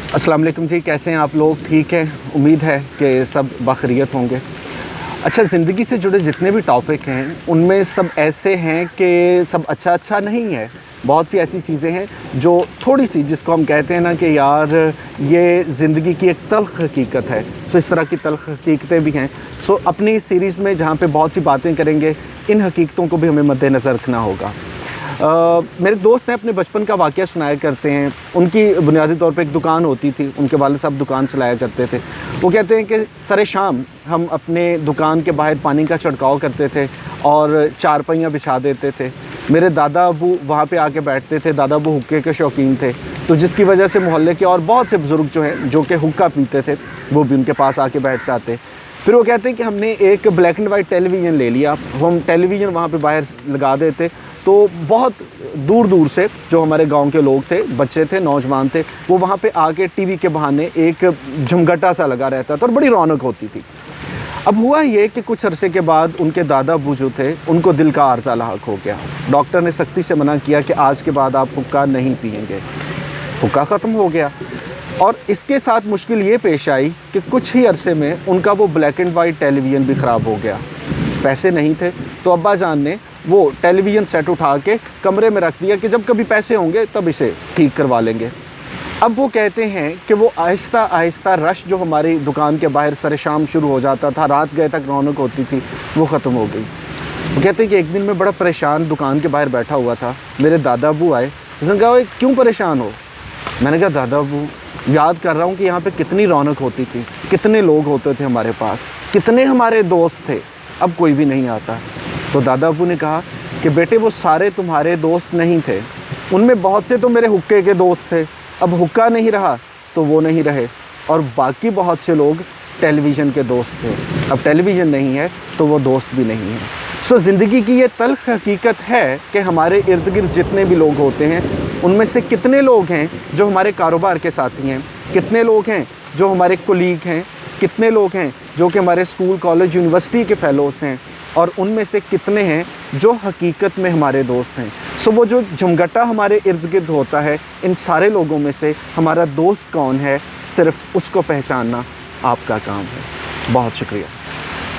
अस्सलाम वालेकुम जी, कैसे हैं आप लोग? ठीक है, उम्मीद है कि सब बखैरियत होंगे। अच्छा, ज़िंदगी से जुड़े जितने भी टॉपिक हैं उनमें सब ऐसे हैं कि सब अच्छा नहीं है। बहुत सी ऐसी चीज़ें हैं जो थोड़ी सी, जिसको हम कहते हैं ना कि यार ये ज़िंदगी की एक तल्ख़ हकीकत है। सो इस तरह की तल्ख़ हकीकतें भी हैं। सो अपनी इस सीरीज़ में जहाँ पे बहुत सी बातें करेंगे, इन हकीकतों को भी हमें मद्देनज़र रखना होगा। मेरे दोस्त हैं, अपने बचपन का वाक़या सुनाया करते हैं। उनकी बुनियादी तौर पे एक दुकान होती थी, उनके वालिद साहब दुकान चलाया करते थे। वो कहते हैं कि सरे शाम हम अपने दुकान के बाहर पानी का छिड़काव करते थे और चारपाइयाँ बिछा देते थे। मेरे दादा अबू वहाँ पे आके बैठते थे। दादा अबू हुक्के के शौकीन थे, तो जिसकी वजह से मोहल्ले के और बहुत से बुज़ुर्ग जो हैं, जो कि हुक्का पीते थे, वो भी उनके पास आके बैठ जाते। फिर वो कहते हैं कि हमने एक ब्लैक एंड वाइट टेलीविज़न ले लिया। हम टेलीविज़न वहाँ पे बाहर लगा देते, तो बहुत दूर दूर से जो हमारे गांव के लोग थे, बच्चे थे, नौजवान थे, वो वहाँ पे आके टीवी के बहाने एक झुमघटा सा लगा रहता था और बड़ी रौनक होती थी। अब हुआ ये कि कुछ अरसे के बाद उनके दादा अबू जो थे, उनको दिल का आर्ज़ा लाहक हो गया। डॉक्टर ने सख्ती से मना किया कि आज के बाद आप हुक्का नहीं पिएंगे। हुक्का ख़त्म हो गया और इसके साथ मुश्किल ये पेश आई कि कुछ ही अरसे में उनका वो ब्लैक एंड वाइट टेलीविज़न भी ख़राब हो गया। पैसे नहीं थे, तो अब्बा जान ने वो टेलीविज़न सेट उठा के कमरे में रख दिया कि जब कभी पैसे होंगे तब इसे ठीक करवा लेंगे। अब वो कहते हैं कि वो आहिस्ता आहिस्ता रश जो हमारी दुकान के बाहर सरे शाम शुरू हो जाता था, रात गए तक रौनक होती थी, वो ख़त्म हो गई। वो कहते हैं कि एक दिन मैं बड़ा परेशान दुकान के बाहर बैठा हुआ था। मेरे दादा अबू आए। उसने कहा, क्यों परेशान हो? मैंने कहा, दादा अबू, याद कर रहा हूँ कि यहाँ पे कितनी रौनक होती थी, कितने लोग होते थे हमारे पास, कितने हमारे दोस्त थे, अब कोई भी नहीं आता। तो दादा अबू ने कहा कि बेटे, वो सारे तुम्हारे दोस्त नहीं थे, उनमें बहुत से तो मेरे हुक्के के दोस्त थे। अब हुक्का नहीं रहा तो वो नहीं रहे, और बाकी बहुत से लोग टेलीविज़न के दोस्त थे। अब टेलीविज़न नहीं है तो वो दोस्त भी नहीं है। सो ज़िंदगी की ये तल्ख़ हकीकत है कि हमारे इर्द गिर्द जितने भी लोग होते हैं, उनमें से कितने लोग हैं जो हमारे कारोबार के साथी हैं, कितने लोग हैं जो हमारे कोलीग हैं, कितने लोग हैं जो कि हमारे स्कूल, कॉलेज, यूनिवर्सिटी के फ़ेलोज़ हैं, और उनमें से कितने हैं जो हकीकत में हमारे दोस्त हैं। सो वो जो झुमघटा हमारे इर्द गिर्द होता है, इन सारे लोगों में से हमारा दोस्त कौन है, सिर्फ़ उसको पहचानना आपका काम है। बहुत शुक्रिया।